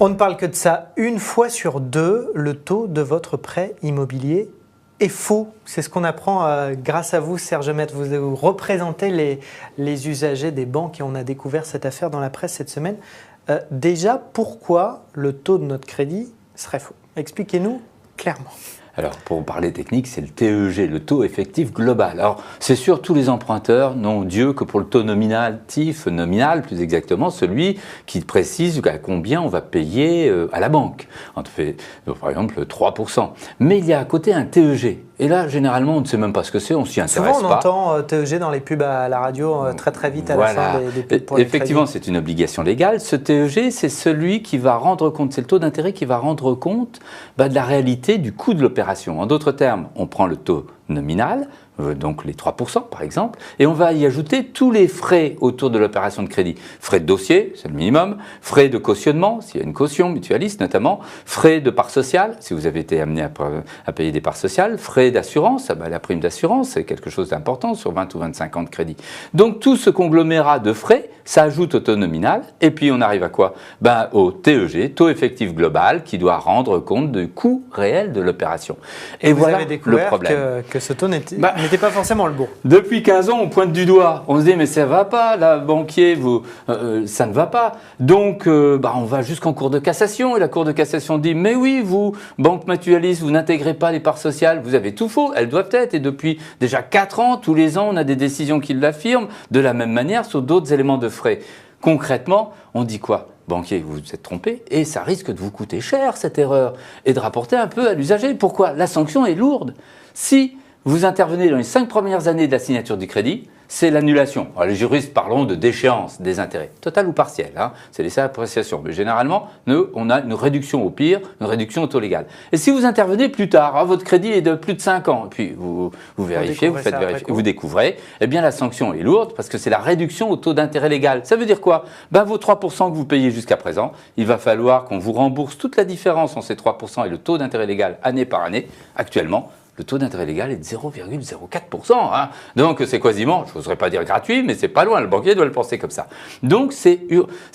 On ne parle que de ça. Une fois sur deux, le taux de votre prêt immobilier est faux. C'est ce qu'on apprend grâce à vous, Serge Maître. Vous représentez les usagers des banques et on a découvert cette affaire dans la presse cette semaine. Déjà, pourquoi le taux de notre crédit serait faux? Expliquez-nous clairement. Alors, pour parler technique, c'est le TEG, le taux effectif global. Alors, c'est sûr, tous les emprunteurs n'ont Dieu que pour le taux nominatif, nominal plus exactement, celui qui précise à combien on va payer à la banque. On fait, par exemple, 3%. Mais il y a à côté un TEG. Et là, généralement, on ne sait même pas ce que c'est, on s'y intéresse pas. Souvent, on entend TEG dans les pubs à la radio très vite à la fin des pubs pour les crédits. Effectivement, c'est une obligation légale. Ce TEG, c'est celui qui va rendre compte, c'est le taux d'intérêt qui va rendre compte de la réalité du coût de l'opération. En d'autres termes, on prend le taux nominal, donc les 3% par exemple, et on va y ajouter tous les frais autour de l'opération de crédit. Frais de dossier, c'est le minimum, frais de cautionnement, s'il y a une caution mutualiste notamment, frais de part sociale, si vous avez été amené à payer des parts sociales, frais d'assurance, la prime d'assurance, c'est quelque chose d'important sur 20 ou 25 ans de crédit. Donc tout ce conglomérat de frais, ça ajoute au taux nominal, et puis on arrive à quoi? Au TEG, taux effectif global, qui doit rendre compte du coût réel de l'opération. Et vous avez découvert que ce taux n'était pas forcément le bon. Depuis 15 ans, on pointe du doigt. On se dit, mais ça ne va pas, là, banquier, ça ne va pas. Donc, on va jusqu'en cour de cassation. Et la cour de cassation dit, mais oui, vous, banque mutualiste, vous n'intégrez pas les parts sociales. Vous avez tout faux. Elles doivent être. Et depuis déjà 4 ans, tous les ans, on a des décisions qui l'affirment. De la même manière, sur d'autres éléments de frais. Concrètement, on dit quoi? Banquier, vous vous êtes trompé et ça risque de vous coûter cher, cette erreur, et de rapporter un peu à l'usager. Pourquoi? La sanction est lourde. Si vous intervenez dans les 5 premières années de la signature du crédit, c'est l'annulation. Alors, les juristes parlent de déchéance des intérêts, totale ou partielle, c'est laissé à appréciation. Mais généralement, nous, on a une réduction au pire, une réduction au taux légal. Et si vous intervenez plus tard, votre crédit est de plus de 5 ans, et puis vous vérifiez, vous faites vérifier, vous découvrez, eh bien la sanction est lourde parce que c'est la réduction au taux d'intérêt légal. Ça veut dire quoi? Vos 3% que vous payez jusqu'à présent, il va falloir qu'on vous rembourse toute la différence entre ces 3% et le taux d'intérêt légal année par année. Actuellement, le taux d'intérêt légal est de 0,04%. Donc c'est quasiment, je n'oserais pas dire gratuit, mais c'est pas loin, le banquier doit le penser comme ça. Donc c'est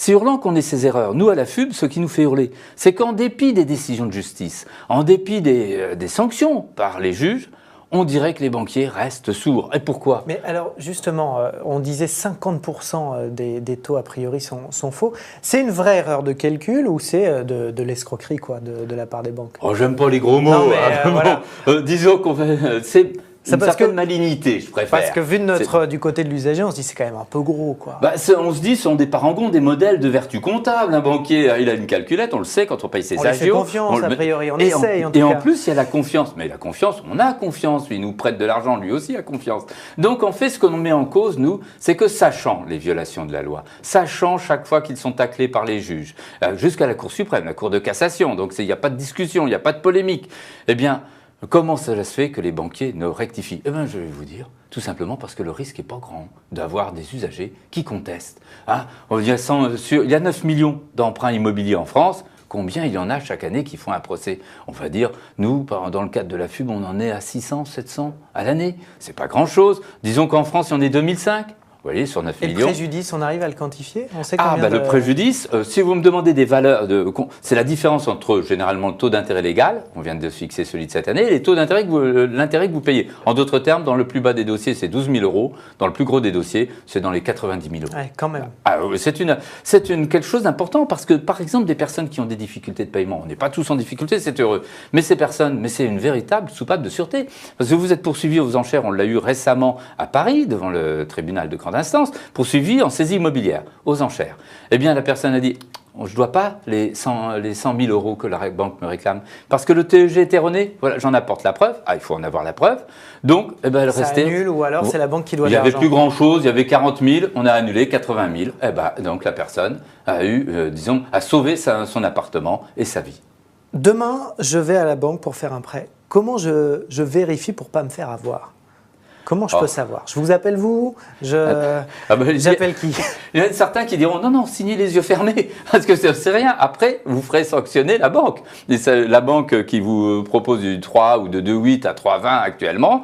hurlant qu'on ait ces erreurs. Nous, à la FUB, ce qui nous fait hurler, c'est qu'en dépit des décisions de justice, en dépit des sanctions par les juges, on dirait que les banquiers restent sourds. Et pourquoi? Mais alors, justement, on disait 50% des taux, a priori, sont faux. C'est une vraie erreur de calcul ou c'est de l'escroquerie de la part des banques? Oh, j'aime pas les gros mots. Non, mais, voilà. Disons qu'on c'est une certaine malignité, je préfère. Parce que vu du côté de l'usager, on se dit c'est quand même un peu gros, quoi. On se dit, ce sont des parangons, des modèles de vertu comptable. Un banquier, il a une calculette, on le sait quand on paye ses agios. On lui fait confiance, a priori, on essaye en tout cas. Et en plus, il y a la confiance. Mais la confiance, on a confiance. Lui, il nous prête de l'argent, lui aussi a confiance. Donc, en fait, ce qu'on met en cause, nous, c'est que sachant les violations de la loi, sachant chaque fois qu'ils sont taclés par les juges, jusqu'à la Cour suprême, la Cour de cassation, donc il n'y a pas de discussion, il n'y a pas de polémique, eh bien, comment ça se fait que les banquiers ne rectifient? Eh bien, je vais vous dire, tout simplement parce que le risque n'est pas grand d'avoir des usagers qui contestent. Il y a 9 millions d'emprunts immobiliers en France. Combien il y en a chaque année qui font un procès? On va dire, nous, dans le cadre de la FUB, on en est à 600, 700 à l'année. C'est pas grand-chose. Disons qu'en France, il y en a 2005. Vous voyez, sur 9 millions. Et le préjudice, on arrive à le quantifier? On sait combien le préjudice, si vous me demandez des valeurs, c'est la différence entre généralement le taux d'intérêt légal, on vient de fixer celui de cette année, et les taux d'intérêt l'intérêt que vous payez. En d'autres termes, dans le plus bas des dossiers, c'est 12 000 €. Dans le plus gros des dossiers, c'est dans les 90 000 €. Ouais, quand même. C'est quelque chose d'important parce que, par exemple, des personnes qui ont des difficultés de paiement, on n'est pas tous en difficulté, c'est heureux. Mais ces personnes, c'est une véritable soupape de sûreté. Parce que vous êtes poursuivi aux enchères, on l'a eu récemment à Paris, devant le tribunal de grande instance, poursuivi en saisie immobilière, aux enchères. Eh bien, la personne a dit, je ne dois pas les 100 000 € que la banque me réclame, parce que le TEG est erroné. Voilà, j'en apporte la preuve. Il faut en avoir la preuve. Donc, elle restait... annule ou alors c'est la banque qui doit l'argent. Il n'y avait plus grand-chose, il y avait 40 000, on a annulé 80 000. Donc, la personne a a sauvé son appartement et sa vie. Demain, je vais à la banque pour faire un prêt. Comment je vérifie pour ne pas me faire avoir? Comment je peux savoir? Je vous appelle vous? J'appelle qui? Il y en a certains qui diront non, signez les yeux fermés, parce que c'est rien. Après, vous ferez sanctionner la banque. Et la banque qui vous propose du 3 ou de 2,8 à 3,20 actuellement,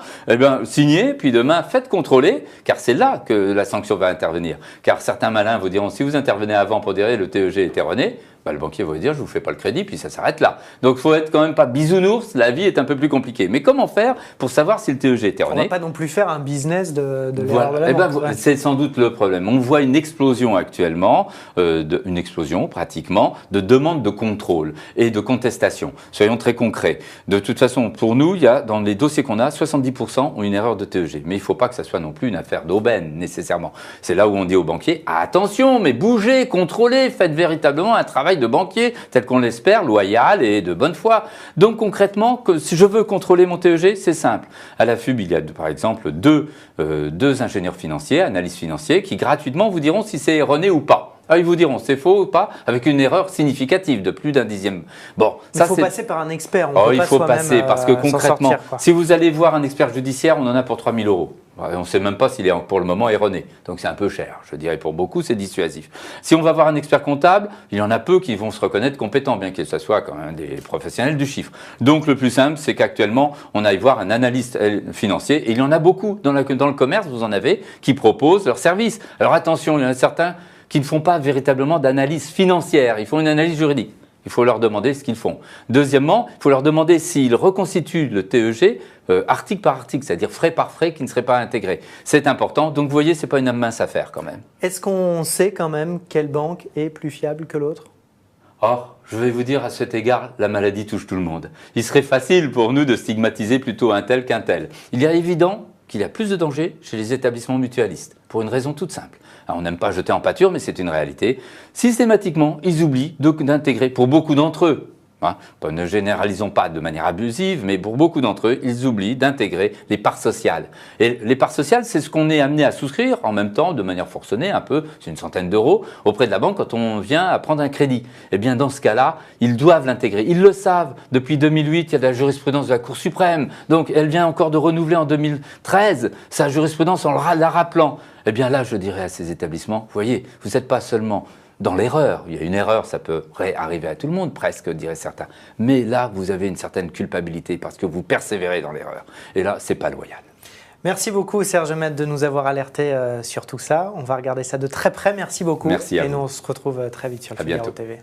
signez, puis demain, faites contrôler, car c'est là que la sanction va intervenir. Car certains malins vous diront, si vous intervenez avant pour dire le TEG est erroné, le banquier va vous dire je ne vous fais pas le crédit, puis ça s'arrête là. Donc il faut être quand même pas bisounours, la vie est un peu plus compliquée. Mais comment faire pour savoir si le TEG est erroné? On ne va pas non plus faire un business de l'erreur de la banque. C'est sans doute le problème. On voit une explosion actuellement, une explosion pratiquement, de demandes de contrôle et de contestation. Soyons très concrets. De toute façon, pour nous, il y a dans les dossiers qu'on a, 70% ont une erreur de TEG. Mais il ne faut pas que ça soit non plus une affaire d'aubaine nécessairement. C'est là où on dit aux banquiers, attention, mais bougez, contrôlez, faites véritablement un travail de banquier, tel qu'on l'espère, loyal et de bonne foi. Donc concrètement, si je veux contrôler mon TEG, c'est simple. À la FUB, il y a par exemple deux ingénieurs financiers, analystes financiers, qui gratuitement vous diront si c'est erroné ou pas. Ah, ils vous diront c'est faux ou pas, avec une erreur significative de plus d'un dixième. Bon, ça, il faut passer par un expert. Il faut passer parce que concrètement, si vous allez voir un expert judiciaire, on en a pour 3 000 €. On ne sait même pas s'il est pour le moment erroné. Donc c'est un peu cher. Je dirais pour beaucoup, c'est dissuasif. Si on va voir un expert comptable, il y en a peu qui vont se reconnaître compétents, bien que ce soit quand même des professionnels du chiffre. Donc le plus simple, c'est qu'actuellement, on aille voir un analyste financier. Et il y en a beaucoup dans le commerce, vous en avez, qui proposent leurs services. Alors attention, il y en a certains qui ne font pas véritablement d'analyse financière. Ils font une analyse juridique. Il faut leur demander ce qu'ils font. Deuxièmement, il faut leur demander s'ils reconstituent le TEG article par article, c'est-à-dire frais par frais qui ne seraient pas intégrés. C'est important. Donc vous voyez, ce n'est pas une mince affaire quand même. Est-ce qu'on sait quand même quelle banque est plus fiable que l'autre? Or, je vais vous dire à cet égard, la maladie touche tout le monde. Il serait facile pour nous de stigmatiser plutôt un tel qu'un tel. Il est évident qu'il y a plus de danger chez les établissements mutualistes, pour une raison toute simple. Alors, on n'aime pas jeter en pâture, mais c'est une réalité. Systématiquement, ils oublient d'intégrer, pour beaucoup d'entre eux, ne généralisons pas de manière abusive, mais pour beaucoup d'entre eux, ils oublient d'intégrer les parts sociales. Et les parts sociales, c'est ce qu'on est amené à souscrire en même temps, de manière forcenée, un peu, c'est une centaine d'euros, auprès de la banque quand on vient à prendre un crédit. Eh bien, dans ce cas-là, ils doivent l'intégrer. Ils le savent. Depuis 2008, il y a de la jurisprudence de la Cour suprême. Donc, elle vient encore de renouveler en 2013 sa jurisprudence en la rappelant. Eh bien là, je dirais à ces établissements, vous voyez, vous n'êtes pas seulement dans l'erreur. Il y a une erreur, ça peut arriver à tout le monde, presque, diraient certains. Mais là, vous avez une certaine culpabilité parce que vous persévérez dans l'erreur. Et là, ce n'est pas loyal. Merci beaucoup, Serge Maître, de nous avoir alertés sur tout ça. On va regarder ça de très près. Merci beaucoup. Merci à vous. Et nous, on se retrouve très vite sur le Figaro TV.